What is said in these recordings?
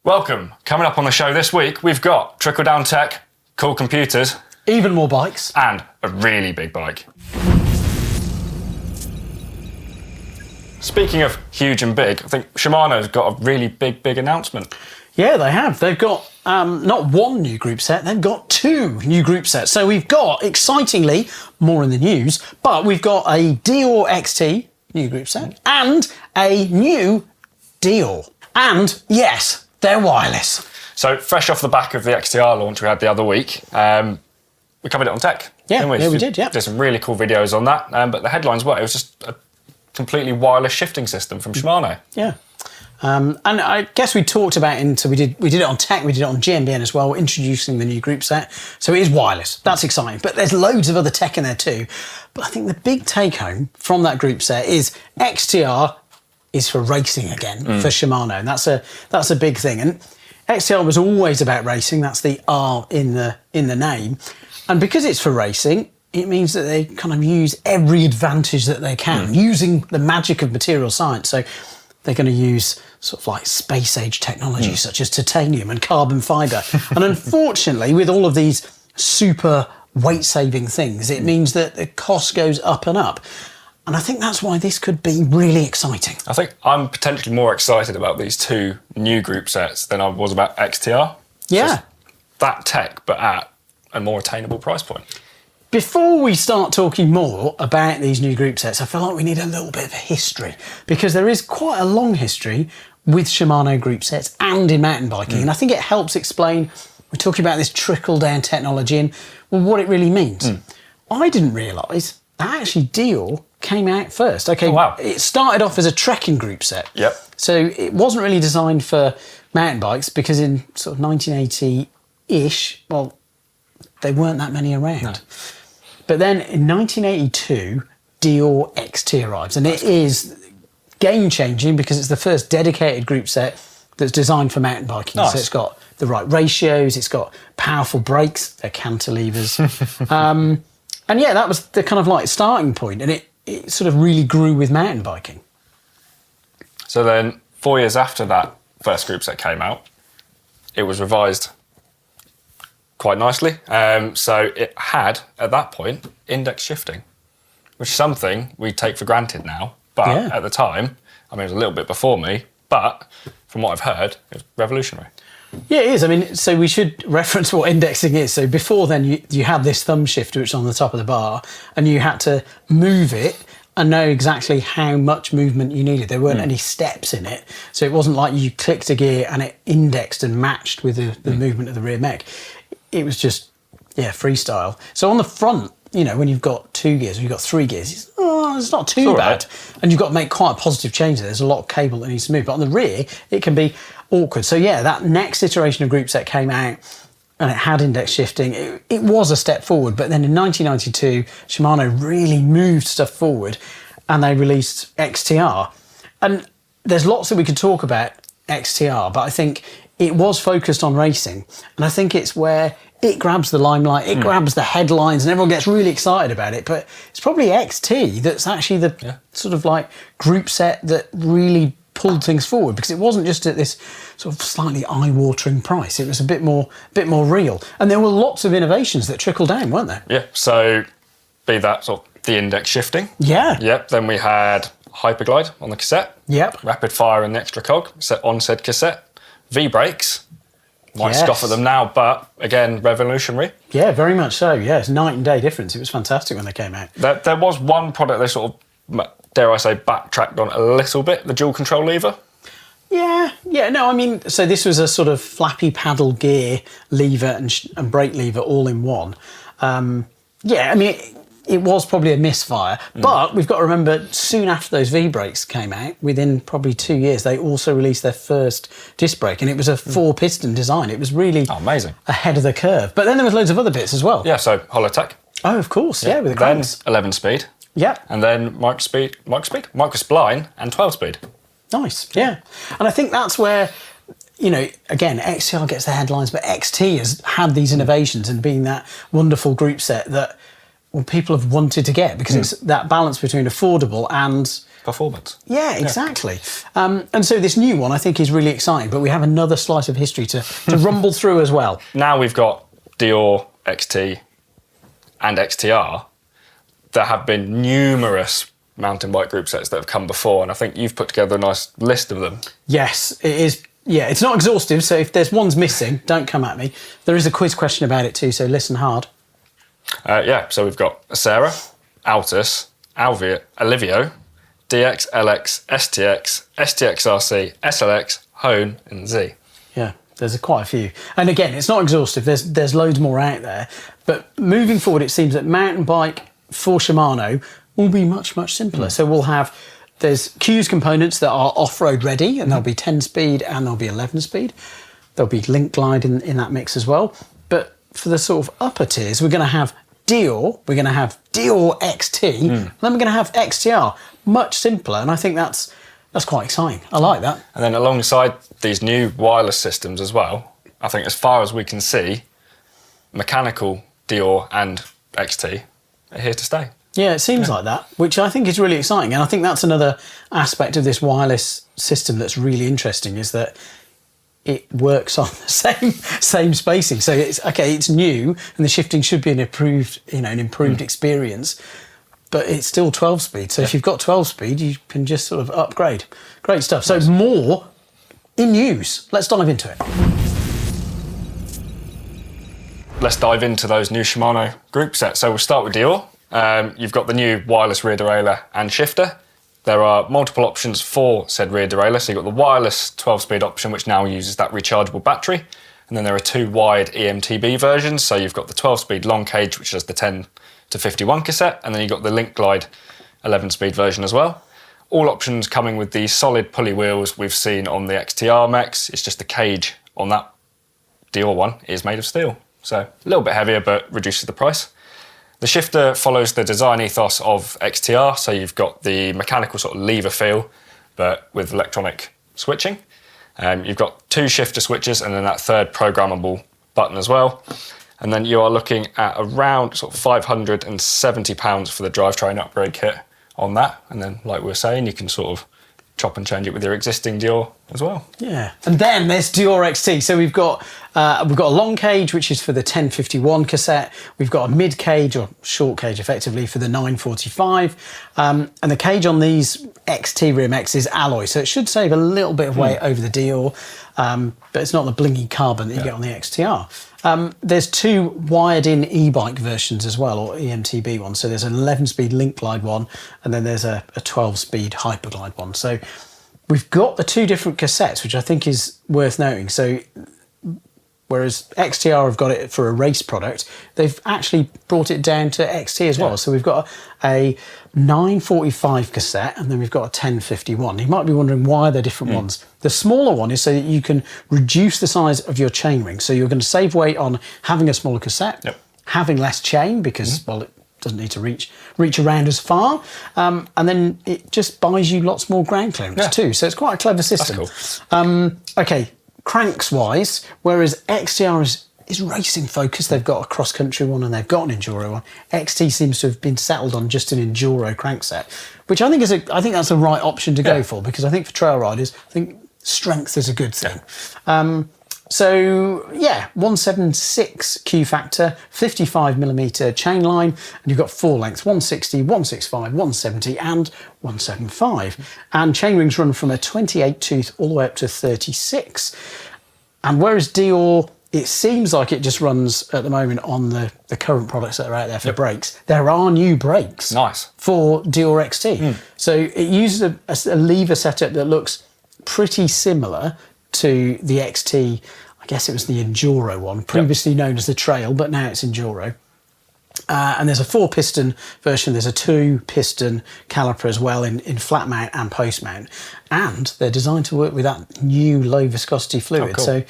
Welcome. Coming up on the show this week, we've got trickle-down tech, cool computers, even more bikes, and a really big bike. Speaking of huge and big, I think Shimano's got a really big announcement. Yeah, they have. They've got not one new group set, they've got two new group sets. So we've got, excitingly, more in the news, but we've got a Deore XT new group set and a new Deore. And yes, they're wireless. So fresh off the back of the XTR launch we had the other week, we covered it on tech. Yeah, we did, yeah. Did some really cool videos on that, but the headlines were, it was just a completely wireless shifting system from Shimano. Yeah. And I guess we talked about we did it on tech, we did it on GMBN as well, introducing the new group set. So it is wireless. That's exciting. But there's loads of other tech in there too. But I think the big take home from that group set is XTR is for racing again for Shimano. And that's a big thing. And XTR was always about racing. That's the R in the name. And because it's for racing, it means that they kind of use every advantage that they can, using the magic of material science. So they're going to use sort of like space age technology such as titanium and carbon fibre. And unfortunately, with all of these super weight saving things, it means that the cost goes up and up. And I think that's why this could be really exciting. I think I'm potentially more excited about these two new group sets than I was about XTR. Yeah. Just that tech, but at a more attainable price point. Before we start talking more about these new group sets, I feel like we need a little bit of history, because there is quite a long history with Shimano group sets and in mountain biking. And I think it helps explain, we're talking about this trickle-down technology and what it really means. I didn't realise that actually Deore came out first. Okay, oh, wow. It started off as a trekking group set. Yep. So it wasn't really designed for mountain bikes, because in sort of 1980-ish, well, there weren't that many around. No. But then in 1982, Deore XT arrives, and it is game-changing because it's the first dedicated group set that's designed for mountain biking. Nice. So it's got the right ratios, it's got powerful brakes, they're cantilevers. And yeah, that was the kind of like starting point, and it sort of really grew with mountain biking. So then 4 years after that first group set came out, it was revised quite nicely. So it had, at that point, index shifting, which is something we take for granted now. But at the time, I mean, it was a little bit before me, but from what I've heard, it was revolutionary. Yeah, it is. I mean, so we should reference what indexing is. So before then, you had this thumb shifter, which is on the top of the bar, and you had to move it and know exactly how much movement you needed. There weren't any steps in it. So it wasn't like you clicked a gear and it indexed and matched with the movement of the rear mech. It was just, freestyle. So on the front, you know, when you've got 2 gears or you've got 3 gears, it's not too bad. Right. And you've got to make quite a positive change there. There's a lot of cable that needs to move. But on the rear, it can be awkward. So yeah, that next iteration of group set came out and it had index shifting. It was a step forward. But then in 1992, Shimano really moved stuff forward and they released XTR. And there's lots that we could talk about XTR, but I think it was focused on racing. And I think it's where it grabs the limelight, it grabs the headlines, and everyone gets really excited about it. But it's probably XT that's actually the sort of like group set that really pulled things forward, because it wasn't just at this sort of slightly eye-watering price. It was a bit more real. And there were lots of innovations that trickled down, weren't there? Yeah, so be that sort of the index shifting. Yeah. Yep, then we had Hyperglide on the cassette. Yep. Rapid fire and the extra cog set on said cassette. V-brakes. Might scoff at them now, but again, revolutionary. Yeah, very much so. Yeah, it's night and day difference. It was fantastic when they came out. There was one product they sort of, dare I say, backtracked on a little bit, the dual control lever. Yeah, no, I mean, so this was a sort of flappy paddle gear lever and brake lever all in one. I mean, it was probably a misfire, but we've got to remember, soon after those V-brakes came out, within probably 2 years, they also released their first disc brake, and it was a 4-piston design. It was really amazing, ahead of the curve. But then there was loads of other bits as well. Yeah, so Holotech. Oh, of course, with the then cranks. 11-speed. Yeah. And then microspline and 12-speed. Nice, yeah. And I think that's where, you know, again, XTR gets the headlines, but XT has had these innovations and being that wonderful group set that people have wanted to get, because it's that balance between affordable and performance. Yeah, exactly. And so this new one I think is really exciting, but we have another slice of history to rumble through as well. Now we've got Deore XT and XTR. There have been numerous mountain bike group sets that have come before, and I think you've put together a nice list of them. Yes, it is. Yeah, it's not exhaustive, so if there's ones missing, don't come at me. There is a quiz question about it too, so listen hard. So we've got Acera, Altus, Alivio, DX, LX, STX, STXRC, SLX, Hone and Z. Yeah, there's quite a few. And again, it's not exhaustive. There's loads more out there. But moving forward, it seems that mountain bike for Shimano will be much, much simpler. So we'll have, there's Q's components that are off-road ready, and there'll be 10-speed and there'll be 11-speed. There'll be Link Glide in that mix as well. But for the sort of upper tiers, we're going to have Deore, we're going to have Deore XT, and then we're going to have XTR. Much simpler, and I think that's quite exciting. I like that. And then alongside these new wireless systems as well, I think as far as we can see, mechanical Deore and XT are here to stay. Yeah, it seems like that, which I think is really exciting. And I think that's another aspect of this wireless system that's really interesting, is that it works on the same spacing. So it's new, and the shifting should be an improved experience. But it's still 12 speed. So if you've got 12 speed, you can just sort of upgrade. Great stuff. So more in news. Let's dive into it. Let's dive into those new Shimano group sets. So we'll start with Deore. You've got the new wireless rear derailleur and shifter. There are multiple options for said rear derailleur. So you've got the wireless 12-speed option, which now uses that rechargeable battery. And then there are two wide EMTB versions. So you've got the 12-speed long cage, which has the 10 to 51 cassette, and then you've got the Link Glide 11-speed version as well. All options coming with the solid pulley wheels we've seen on the XTR mechs. It's just the cage on that Deore one is made of steel. So a little bit heavier, but reduces the price. The shifter follows the design ethos of XTR, so you've got the mechanical sort of lever feel, but with electronic switching. You've got two shifter switches and then that third programmable button as well. And then you are looking at around sort of £570 for the drivetrain upgrade kit on that. And then, like we were saying, you can sort of chop and change it with your existing Deore as well. Yeah. And then there's Deore XT. So we've got a long cage, which is for the 1051 cassette. We've got a mid cage, or short cage effectively, for the 945. And the cage on these XT rear mechs is alloy, so it should save a little bit of weight over the Deore, but it's not the blingy carbon that you get on the XTR. There's two wired-in e-bike versions as well, or EMTB ones. So there's an 11-speed Link Glide one, and then there's a 12-speed Hyperglide one. So we've got the two different cassettes, which I think is worth noting. So whereas XTR have got it for a race product, they've actually brought it down to XT as well. So we've got a 945 cassette, and then we've got a 1051. You might be wondering why they're different ones. The smaller one is so that you can reduce the size of your chainring. So you're going to save weight on having a smaller cassette, having less chain because, well, it doesn't need to reach around as far. And then it just buys you lots more ground clearance too. So it's quite a clever system. That's cool. Okay, cranks wise, whereas XTR is racing focused, they've got a cross country one and they've got an enduro one. XT seems to have been settled on just an enduro crankset, which I think that's the right option to go for, because I think for trail riders, I think strength is a good thing. So yeah, 176 Q factor, 55mm chain line, and you've got four lengths: 160, 165, 170, and 175. And chain rings run from a 28 tooth all the way up to 36. And whereas Deore, it seems like it just runs at the moment on the current products that are out there for brakes. There are new brakes for Deore XT. So it uses a lever setup that looks pretty similar to the XT. I guess it was the Enduro one, previously known as the Trail, but now it's Enduro. And there's a 4-piston version. There's a 2-piston caliper as well in flat mount and post mount. And they're designed to work with that new low viscosity fluid. So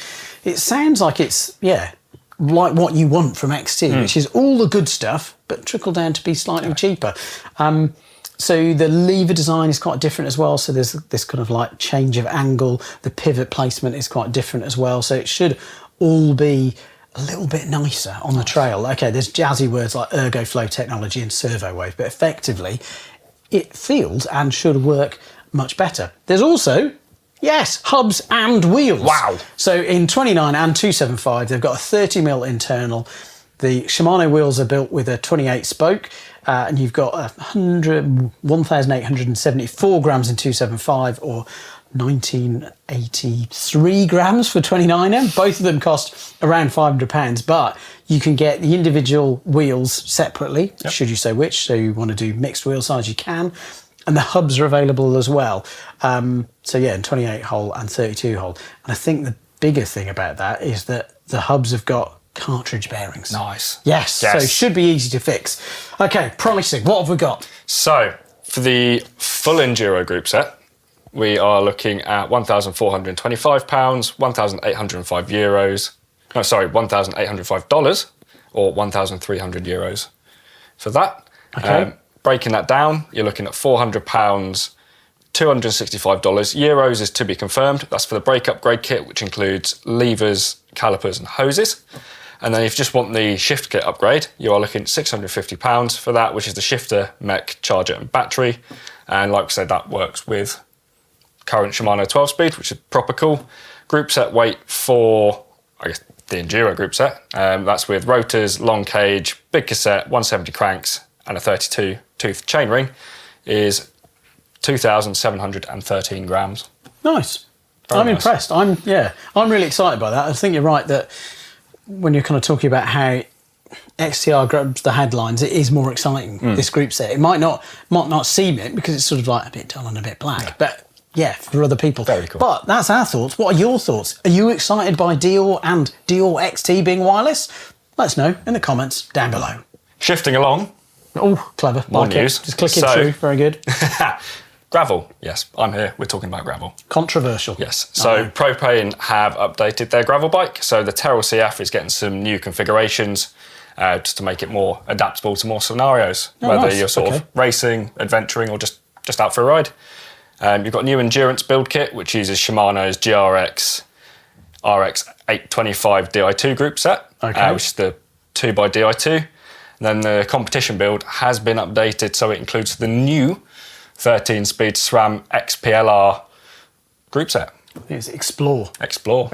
it sounds like it's, like what you want from XT, which is all the good stuff, but trickle down to be slightly cheaper. So the lever design is quite different as well. So there's this kind of like change of angle. The pivot placement is quite different as well. So it should all be a little bit nicer on the trail. Okay, there's jazzy words like ErgoFlow technology and servo wave, but effectively, it feels and should work much better. There's also, yes, hubs and wheels. Wow. So in 29 and 275, they've got a 30mm internal. The Shimano wheels are built with a 28 spoke, and you've got 1,874 grams in 275 or 1983 grams for 29M. Both of them cost around £500, but you can get the individual wheels separately, should you so wish. So you want to do mixed wheel size, you can. And the hubs are available as well. So yeah, in 28 hole and 32 hole. And I think the bigger thing about that is that the hubs have got cartridge bearings. Nice. Yes, so it should be easy to fix. Okay, pricing, what have we got? So for the full enduro group set, we are looking at £1,425, €1,805. No, sorry, $1,805 or €1,300 for that. Okay. Breaking that down, you're looking at £400, $265. Euros is to be confirmed. That's for the brake upgrade kit, which includes levers, calipers and hoses. And then if you just want the shift kit upgrade, you are looking at £650 for that, which is the shifter, mech, charger and battery. And like I said, that works with current Shimano 12-speed, which is proper cool. Group set weight for, I guess, the enduro group set. That's with rotors, long cage, big cassette, 170 cranks and a 32-tooth chainring, is 2,713 grams. Nice. Very I'm nice. impressed. I'm really excited by that. I think you're right that when you're kind of talking about how XTR grabs the headlines, it is more exciting, this group set. It might not seem it because it's sort of like a bit dull and a bit black, but yeah, for other people. Very cool. But that's our thoughts. What are your thoughts? Are you excited by Deore and Deore XT being wireless? Let us know in the comments down below. Shifting along, Oh, clever. more Like it. news. Just clicking So- through. Very good. Gravel. Yes, I'm here. We're talking about gravel. Controversial. Yes. So Propane have updated their gravel bike. So the Terrell CF is getting some new configurations just to make it more adaptable to more scenarios, whether nice. you're sort of racing, adventuring, or just out for a ride. You've got a new endurance build kit, which uses Shimano's GRX RX 825 Di2 group set, which is the 2x Di2. Then the competition build has been updated, so it includes the new 13-speed SRAM XPLR group set. It's Explore. Explore.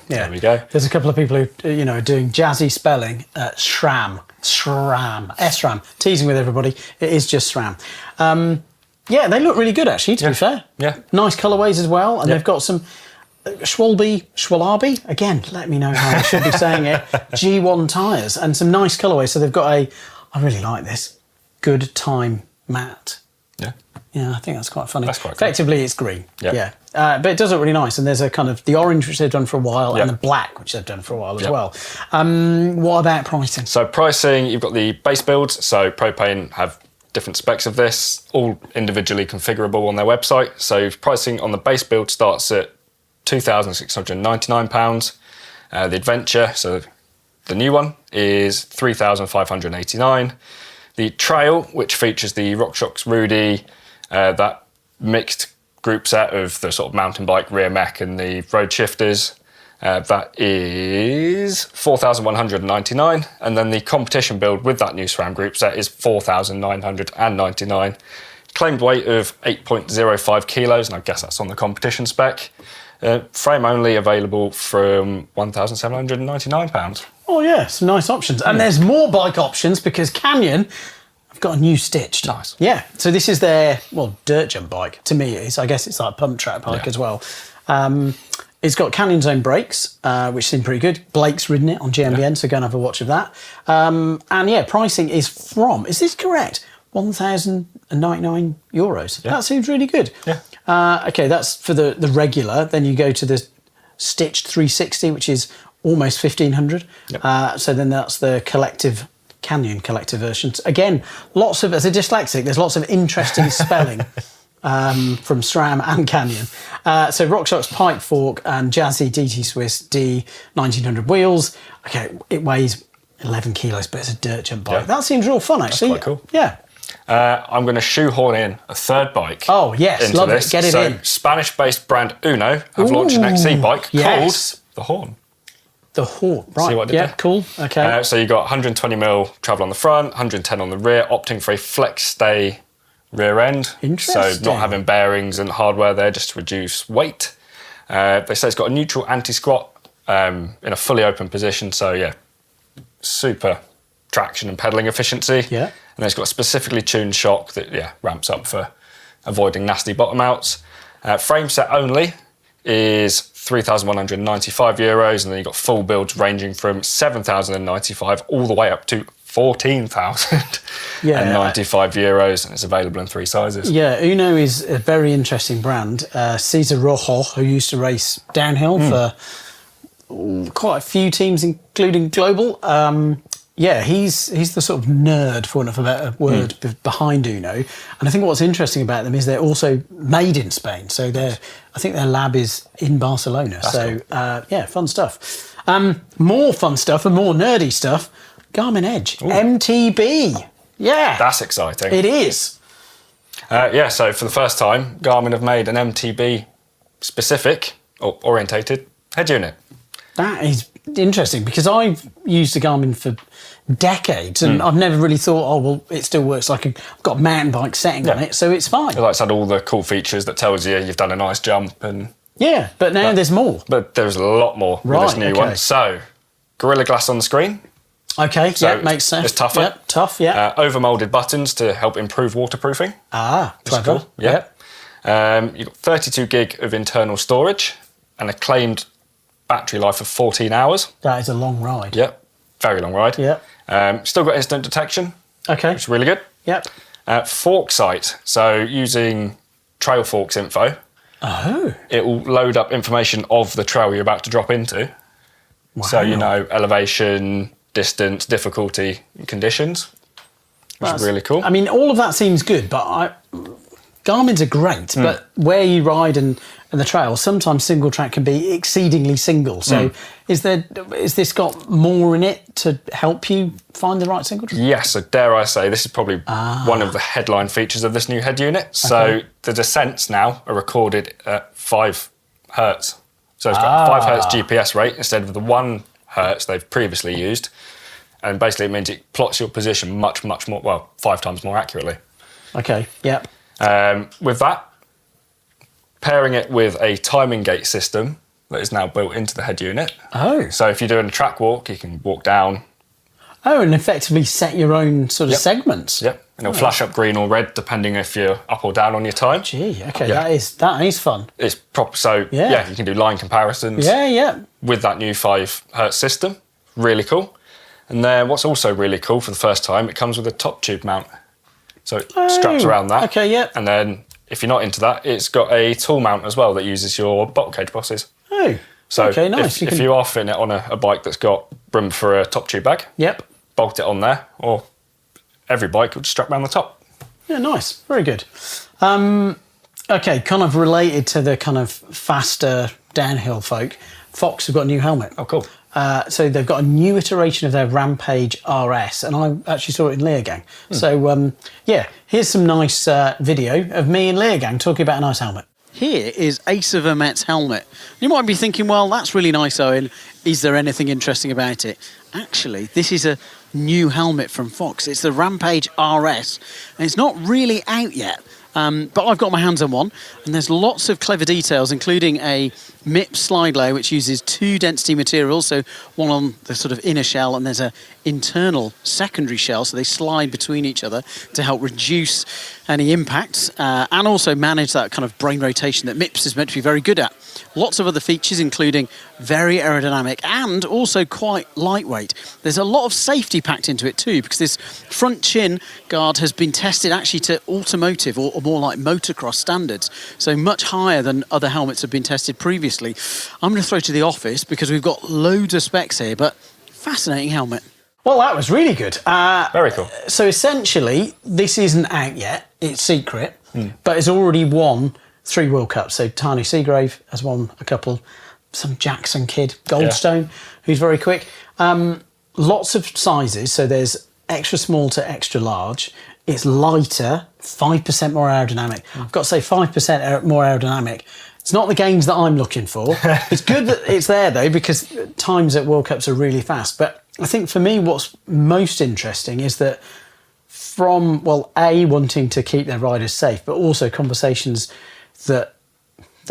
Yeah. There we go. There's a couple of people who are doing jazzy spelling. SRAM, SRAM, teasing with everybody. It is just SRAM. Yeah, they look really good actually. To be fair. Yeah. Nice colourways as well, and they've got some Schwalbe. Again, let me know how I should be saying it. G1 tyres and some nice colourways. So they've got I really like this. Good time matte. Yeah. Yeah, I think that's quite funny. That's quite cool. Effectively, it's green. Yeah. But it does look really nice. And there's a kind of the orange, which they've done for a while, Yeah. and the black, which they've done for a while as Yeah. well. What about pricing? So pricing, you've got the base builds. So Propane have different specs of this, all individually configurable on their website. So pricing on the base build starts at £2,699. The Adventure, so the new one, is £3,589. The Trail, which features the RockShox Rudy, that mixed group set of the sort of mountain bike, rear mech and the road shifters, that is £4,199. And then the competition build with that new SRAM group set is £4,999. Claimed weight of 8.05 kilos, and I guess that's on the competition spec. Frame only available from £1,799. Oh yeah, some nice options. And there's more bike options because Canyon have got a new stitched. Nice. Yeah, so this is their, dirt jump bike. To me it is. I guess it's like a pump track bike as well. It's got Canyon's own brakes, which seem pretty good. Blake's ridden it on GMBN, so go and have a watch of that. And yeah, pricing is from, is this correct? €1,099. Yeah. That seems really good. Yeah. Okay, that's for the regular. Then you go to the stitched 360, which is almost 1,500. Yep. So then that's the Canyon collective versions. Again, as a dyslexic, there's lots of interesting spelling from SRAM and Canyon. So RockShox Pipe Fork and Jazzy DT Swiss D 1900 wheels. Okay, it weighs 11 kilos, but it's a dirt jump bike. Yeah. That seems real fun, actually. That's quite cool. Yeah. I'm going to shoehorn in a third bike. Oh, yes, into love this. it. Get it in. Spanish-based brand Uno have launched an XC bike yes. called the Horn. The Horn, right. See what I did yeah, there? cool. Okay. So you got 120mm travel on the front, 110 on the rear, opting for a flex stay rear end. So Interesting. not having bearings and hardware there just to reduce weight. They say it's got a neutral anti-squat in a fully open position. So yeah, super traction and pedaling efficiency. Yeah. And then it's got a specifically tuned shock that ramps up for avoiding nasty bottom outs. Frame set only is €3,195, and then you've got full builds ranging from 7,095 all the way up to 14,095 euros, and it's available in 3 sizes. Yeah, Uno is a very interesting brand. Cesar Rojo, who used to race downhill for quite a few teams, including Global. He's the sort of nerd, for want of a better word, behind Uno. And I think what's interesting about them is they're also made in Spain. So I think their lab is in Barcelona. That's cool. Fun stuff. More fun stuff and more nerdy stuff. Garmin Edge, MTB. Yeah. That's exciting. It is. So for the first time, Garmin have made an MTB specific or orientated head unit. That is interesting, because I've used the Garmin for decades and I've never really thought, it still works like I've got a mountain bike setting on it, so it's fine. It's had all the cool features that tells you you've done a nice jump and... Yeah, but now there's more. But there's a lot more with this new one. So, Gorilla Glass on the screen. Okay, So makes sense. It's tougher. Yep, tough, yeah. Overmolded buttons to help improve waterproofing. Clever. Cool. Yeah. You've got 32 gig of internal storage and a claimed battery life of 14 hours. That is a long ride. Yep, very long ride. Yep. Still got instant detection, Okay. which is really good. Yep. Fork sight, so using trail forks info, Oh. it will load up information of the trail you're about to drop into. Wow. So you know elevation, distance, difficulty, and conditions, which is really cool. I mean, all of that seems good, but Garmin's are great, but where you ride and the trail, sometimes single track can be exceedingly single. So is this got more in it to help you find the right single track? Yes, so dare I say, this is probably one of the headline features of this new head unit. So the descents now are recorded at 5 hertz. So it's got a 5 hertz GPS rate instead of the 1 hertz they've previously used. And basically it means it plots your position much more, 5 times more accurately. Okay, yep. With that, pairing it with a timing gate system that is now built into the head unit. Oh. So if you're doing a track walk, you can walk down. Oh, and effectively set your own sort of segments. Yep. And it'll flash up green or red depending if you're up or down on your time. Gee, okay, that is fun. It's proper. So you can do line comparisons. Yeah. With that new 5 hertz system. Really cool. And then what's also really cool for the first time, it comes with a top tube mount. So it straps around that. Okay, yeah. And then if you're not into that, it's got a tool mount as well that uses your bottle cage bosses. Oh, So okay, nice. if you are fitting it on a bike that's got room for a top tube bag, bolt it on there, or every bike will just strap around the top. Yeah, nice. Very good. Okay, kind of related to the kind of faster downhill folk, Fox have got a new helmet. Oh, cool. So they've got a new iteration of their Rampage RS, and I actually saw it in Leogang. So, here's some nice video of me and Leogang talking about a nice helmet. Here is Asa Vermette's helmet. You might be thinking, well, that's really nice, Owen. Is there anything interesting about it? Actually, this is a new helmet from Fox. It's the Rampage RS, and it's not really out yet. But I've got my hands on one, and there's lots of clever details, including a MIPS slide layer, which uses 2 density materials, so one on the sort of inner shell, and there's an internal secondary shell, so they slide between each other to help reduce any impacts, and also manage that kind of brain rotation that MIPS is meant to be very good at. Lots of other features, including very aerodynamic and also quite lightweight. There's a lot of safety packed into it too, because this front chin guard has been tested actually to automotive or more like motocross standards, so much higher than other helmets have been tested previously. I'm going to throw to the office because we've got loads of specs here, but fascinating helmet. Well, that was really good. Very cool. So essentially, this isn't out yet. It's secret, but it's already won 3 World Cups. So Tiny Seagrave has won a couple. Some Jackson kid, Goldstone, who's very quick. Lots of sizes. So there's extra small to extra large. It's lighter, 5% more aerodynamic. I've got to say 5% more aerodynamic. It's not the gains that I'm looking for. It's good that it's there, though, because times at World Cups are really fast. But I think for me, what's most interesting is that from, well, A, wanting to keep their riders safe, but also conversations that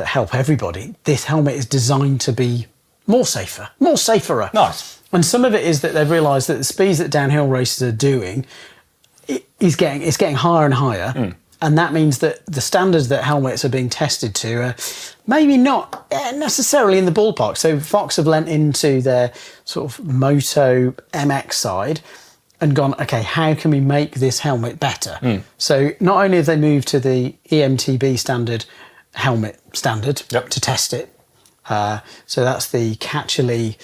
help everybody. This helmet is designed to be more safer. Nice. And some of it is that they've realised that the speeds that downhill races are doing it's getting higher and higher. And that means that the standards that helmets are being tested to are maybe not necessarily in the ballpark. So Fox have lent into their sort of Moto MX side and gone, okay, how can we make this helmet better? So not only have they moved to the EMTB standard helmet standard to test it. So that's the Catcherley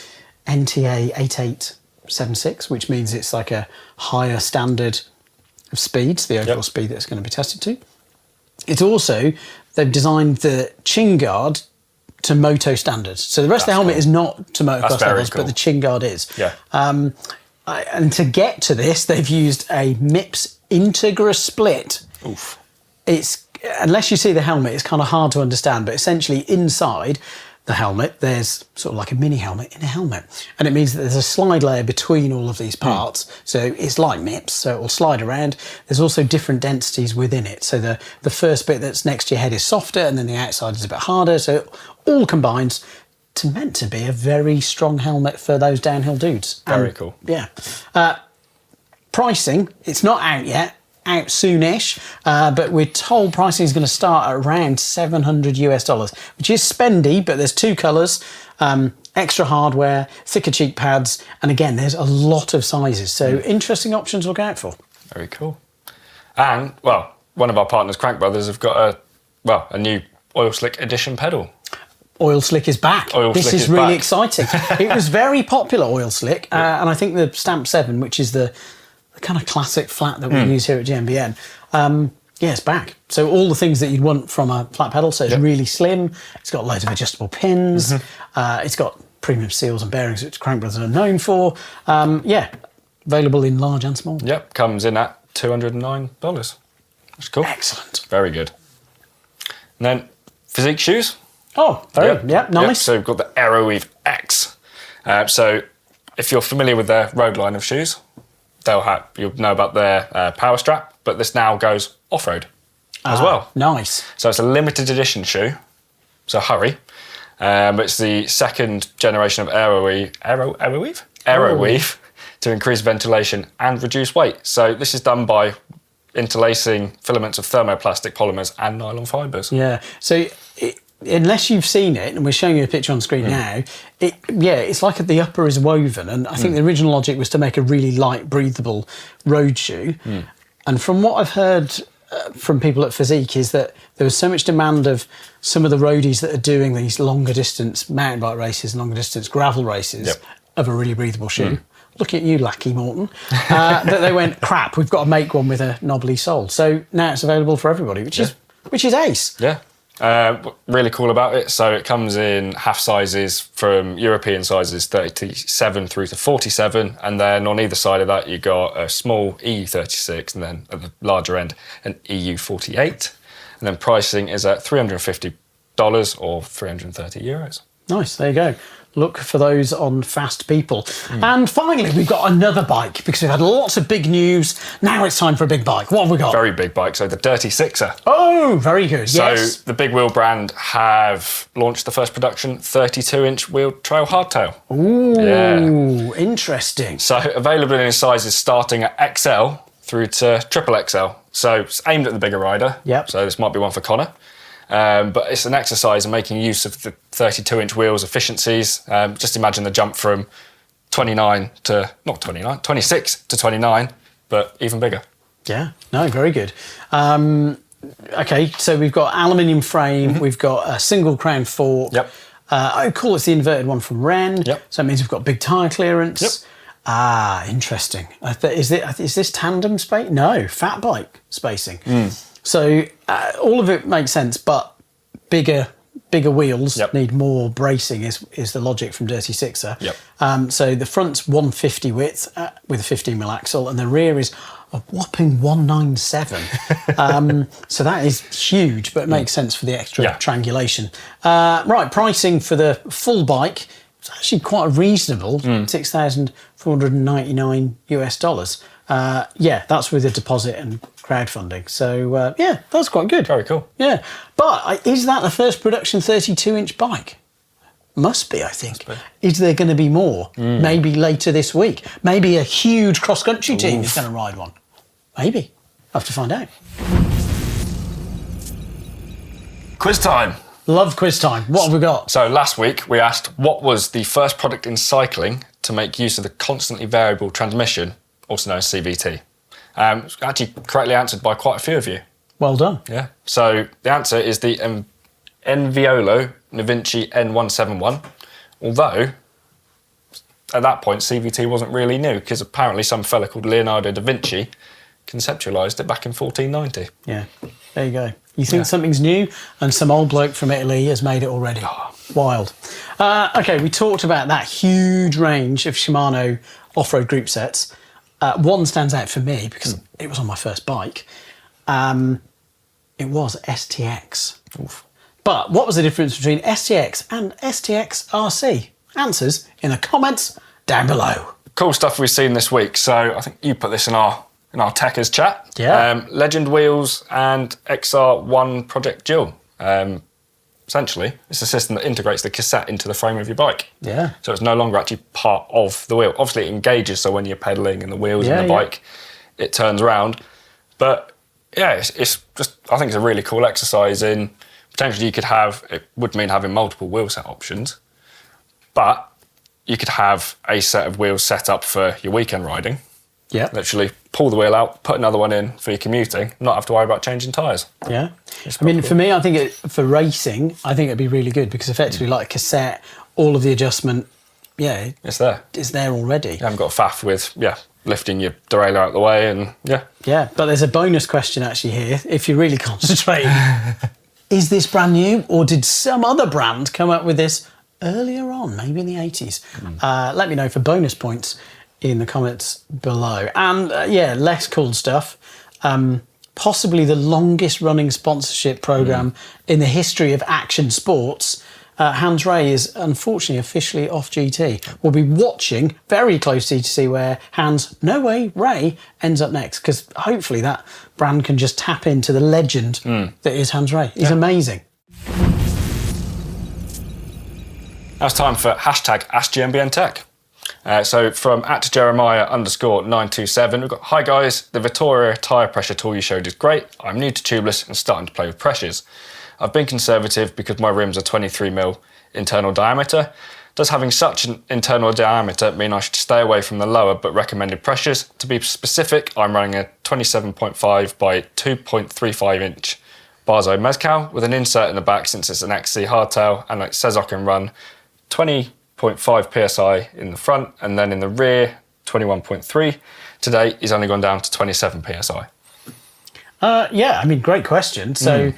NTA 8876, which means it's like a higher standard of speeds, the overall speed that's going to be tested to. It's also, they've designed the chin guard to moto standards. So the rest of the helmet is not to motocross levels, but the chin guard is. Yeah. And to get to this, they've used a MIPS Integra split. Oof. It's, unless you see the helmet, it's kind of hard to understand, but essentially inside the helmet, there's sort of like a mini helmet in a helmet. And it means that there's a slide layer between all of these parts. So it's like MIPS, so it will slide around. There's also different densities within it. So the first bit that's next to your head is softer, and then the outside is a bit harder. So it all combines to meant to be a very strong helmet for those downhill dudes. Very cool. Yeah. Pricing, it's not out yet. Out soonish, but we're told pricing is going to start at around $700 US, which is spendy, but there's two colours, extra hardware, thicker cheek pads, and again, there's a lot of sizes. So interesting options to look out for. Very cool. And, well, one of our partners, Crank Brothers, have got a new Oil Slick Edition pedal. Oil Slick is back. This is really exciting. It was very popular, Oil Slick, and I think the Stamp 7, which is the kind of classic flat that we use here at GMBN, it's back. So all the things that you'd want from a flat pedal. So it's really slim. It's got loads of adjustable pins. It's got premium seals and bearings, which Crank Brothers are known for. Available in large and small. Yep, comes in at $209. That's cool. Excellent. Very good. And then Physique shoes. Oh, nice. Yep. So we've got the Aeroweave X. So if you're familiar with their road line of shoes, you'll know about their power strap, but this now goes off-road as well. Nice. So it's a limited edition shoe, so hurry. But it's the second generation of Aeroweave to increase ventilation and reduce weight. So this is done by interlacing filaments of thermoplastic polymers and nylon fibres. Yeah, so unless you've seen it, and we're showing you a picture on screen now, it's like the upper is woven, and I think the original logic was to make a really light, breathable road shoe. And from what I've heard from people at Physique is that there was so much demand of some of the roadies that are doing these longer distance mountain bike races and longer distance gravel races of a really breathable shoe. Looking at you, Lackey Morton, that they went, crap, we've got to make one with a knobbly sole. So now it's available for everybody, which is ace. Yeah. Really cool about it. So it comes in half sizes from European sizes 37 through to 47, and then on either side of that you got a small EU36, and then at the larger end an EU48, and then pricing is at $350 or €330. Nice, there you go. Look for those on Fast People. And finally, we've got another bike, because we've had lots of big news. Now it's time for a big bike. What have we got? Very big bike, so the Dirty Sixer. Oh, very good, So the Big Wheel brand have launched the first production 32-inch wheeled trail hardtail. Ooh, interesting. So available in sizes starting at XL through to triple XL. So it's aimed at the bigger rider. Yep. So this might be one for Connor. But it's an exercise in making use of the 32-inch wheels efficiencies. Just imagine the jump from 26 to 29, but even bigger. Yeah, no, very good. Okay, so we've got aluminium frame, we've got a single crown fork. Yep. Cool, it's the inverted one from Ren. Yep. So that means we've got big tyre clearance. Yep. Interesting. Is this tandem space? No, fat bike spacing. So all of it makes sense, but bigger wheels need more bracing is the logic from Dirty Sixer. Yep. So the front's 150 width with a 15mm axle, and the rear is a whopping 197. So that is huge, but it makes sense for the extra triangulation. Right, pricing for the full bike, it's actually quite reasonable, $6,499. Yeah, that's with a deposit and crowdfunding. So yeah, that's quite good. Very cool. Yeah, but is that the first production 32-inch bike? Must be, I think. Is there going to be more? Maybe later this week. Maybe a huge cross-country team is going to ride one. Maybe. I'll have to find out. Quiz time. Love quiz time. What have we got? So last week we asked what was the first product in cycling to make use of the constantly variable transmission, also known as CVT. Actually correctly answered by quite a few of you. Well done. Yeah. So the answer is the Enviolo Navinci N171, although at that point CVT wasn't really new because apparently some fella called Leonardo da Vinci conceptualised it back in 1490. Yeah, there you go. You think something's new and some old bloke from Italy has made it already. Wild. Okay, we talked about that huge range of Shimano off-road group sets. One stands out for me because it was on my first bike. It was STX. Oof. But what was the difference between STX and STX RC? Answers in the comments down below. Cool stuff we've seen this week. So I think you put this in our Techers chat. Yeah. Legend wheels and XR1 Project Dual. Essentially, it's a system that integrates the cassette into the frame of your bike. Yeah. So it's no longer actually part of the wheel. Obviously, it engages, so when you're pedalling and the wheels in the bike, it turns around. But yeah, it's just, I think it's a really cool exercise in potentially it would mean having multiple wheel set options, but you could have a set of wheels set up for your weekend riding. Yeah. Literally pull the wheel out, put another one in for your commuting, not have to worry about changing tyres. Yeah. I mean, for me, I think for racing, I think it'd be really good because effectively, like a cassette, all of the adjustment, it's there. It's there already. You haven't got a faff with, lifting your derailleur out of the way and, Yeah, but there's a bonus question actually here, if you really concentrate. Is this brand new or did some other brand come up with this earlier on, maybe in the 80s? Let me know for bonus points in the comments below. And less cool stuff. Possibly the longest running sponsorship program in the history of action sports. Hans Ray is unfortunately officially off GT. We'll be watching very closely to see where Ray ends up next, because hopefully that brand can just tap into the legend that is Hans Ray. He's amazing. Now it's time for hashtag AskGMBNTech. So from @Jeremiah_927, we've got, hi guys, the Vittoria tyre pressure tool you showed is great. I'm new to tubeless and starting to play with pressures. I've been conservative because my rims are 23mm internal diameter. Does having such an internal diameter mean I should stay away from the lower but recommended pressures? To be specific, I'm running a 27.5 by 2.35 inch Barzo Mezcal with an insert in the back since it's an XC hardtail, and it says I can run 20.5 psi in the front and then in the rear 21.3. Today he's only gone down to 27 psi. Great question. So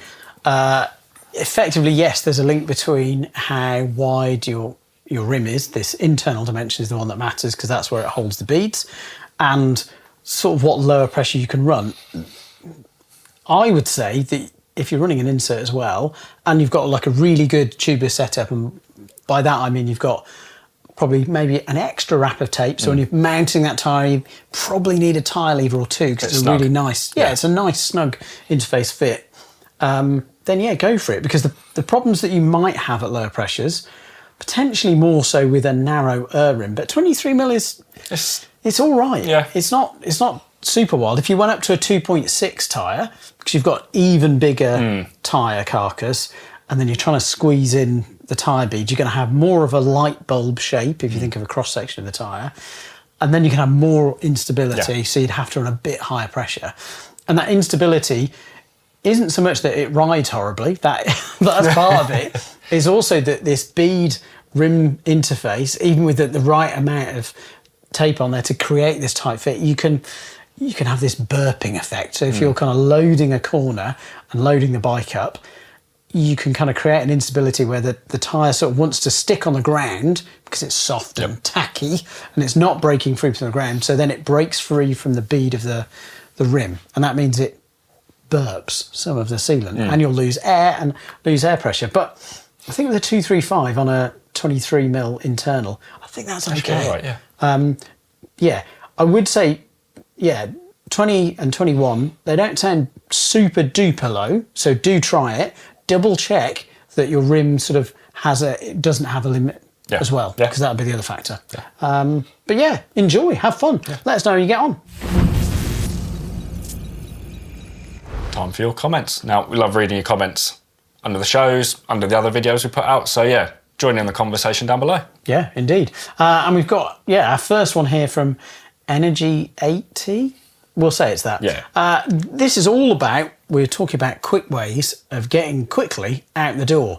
effectively, yes, there's a link between how wide your rim is. This internal dimension is the one that matters because that's where it holds the beads, and sort of what lower pressure you can run. I would say that if you're running an insert as well and you've got like a really good tubeless setup, and by that I mean you've got probably maybe an extra wrap of tape, so when you're mounting that tyre you probably need a tyre lever or two because it's a really nice, it's a nice snug interface fit. Then go for it, because the problems that you might have at lower pressures, potentially more so with a narrow rim, but 23mm is it's all right. Yeah. It's not super wild. If you went up to a 2.6 tyre, because you've got even bigger tyre carcass, and then you're trying to squeeze in the tyre bead, you're going to have more of a light bulb shape if you think of a cross section of the tyre, and then you can have more instability, so you'd have to run a bit higher pressure. And that instability isn't so much that it rides horribly, that's part of it. It's also that this bead rim interface, even with the right amount of tape on there to create this tight fit, you can have this burping effect. So if you're kind of loading a corner and loading the bike up, you can kind of create an instability where the tyre sort of wants to stick on the ground because it's soft and tacky and it's not breaking free from the ground. So then it breaks free from the bead of the rim, and that means it burps some of the sealant and you'll lose air and lose air pressure. But I think with a 235 on a 23mm internal, I think that's okay. Right, I would say yeah, 20 and 21, they don't sound super duper low, so do try it. Double check that your rim sort of it doesn't have a limit as well, because that would be the other factor. But yeah, enjoy, have fun. Let us know how you get on. Time for your comments. Now, we love reading your comments under the shows, under the other videos we put out. So yeah, join in the conversation down below. Yeah, indeed. And we've got, our first one here from Energy 80. We'll say it's that. Yeah. This is all about, we're talking about quick ways of getting quickly out the door.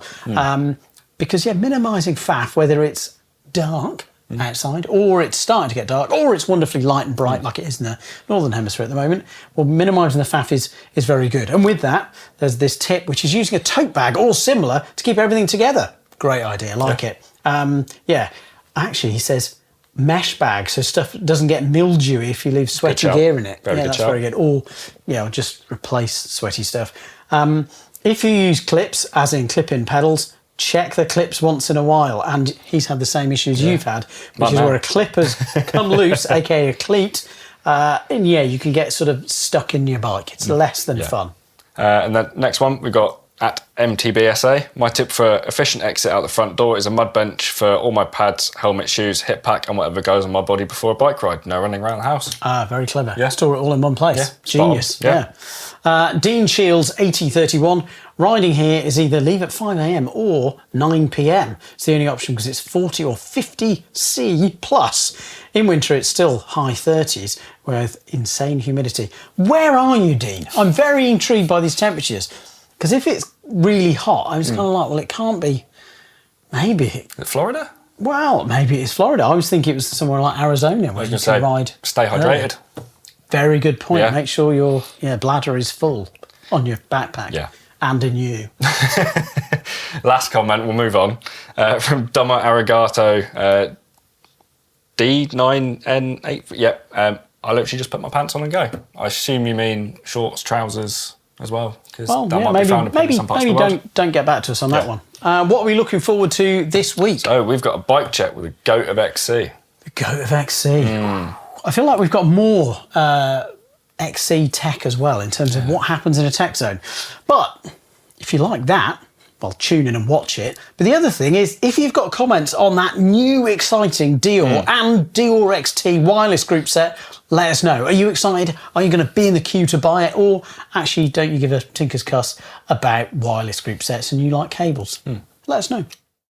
Because, minimising faff, whether it's dark outside, or it's starting to get dark, or it's wonderfully light and bright like it is in the Northern Hemisphere at the moment, well, minimising the faff is very good. And with that, there's this tip, which is using a tote bag or similar to keep everything together. Great idea, like it. Actually, he says mesh bag, so stuff doesn't get mildewy if you leave sweaty gear in it. That's very good. Or, just replace sweaty stuff. If you use clips, as in clip-in pedals, check the clips once in a while, and he's had the same issues you've had, which is where a clip has come loose, aka a cleat, and you can get sort of stuck in your bike. It's less than fun. And then next one we got at MTBSA. My tip for efficient exit out the front door is a mud bench for all my pads, helmet, shoes, hip pack, and whatever goes on my body before a bike ride. No running around the house. Very clever. Store it all in one place. Genius. Dean Shields 8031. Riding here is either leave at 5 AM or 9 PM. It's the only option because it's 40 or 50 C plus. In winter, it's still high 30s with insane humidity. Where are you, Dean? I'm very intrigued by these temperatures because if it's really hot, I was kind of like, well, it can't be. Maybe. Is it Florida? Well, maybe it's Florida. I was thinking it was somewhere like Arizona where you can ride. Stay hydrated. Very good point. Make sure your bladder is full on your backpack. Yeah. And in you. Last comment, we'll move on. From Dummer Arigato, D9N8. I literally just put my pants on and go. I assume you mean shorts, trousers as well, because that might be found in some parts of the world. Don't get back to us on that one. What are we looking forward to this week? So we've got a bike check with the Goat of XC. The Goat of XC. I feel like we've got more XC tech as well in terms of what happens in a tech zone. But if you like that, well, tune in and watch it. But the other thing is, if you've got comments on that new exciting Deore and Deore XT wireless group set, let us know. Are you excited? Are you going to be in the queue to buy it? Or actually, don't you give a tinker's cuss about wireless group sets and you like cables? Let us know.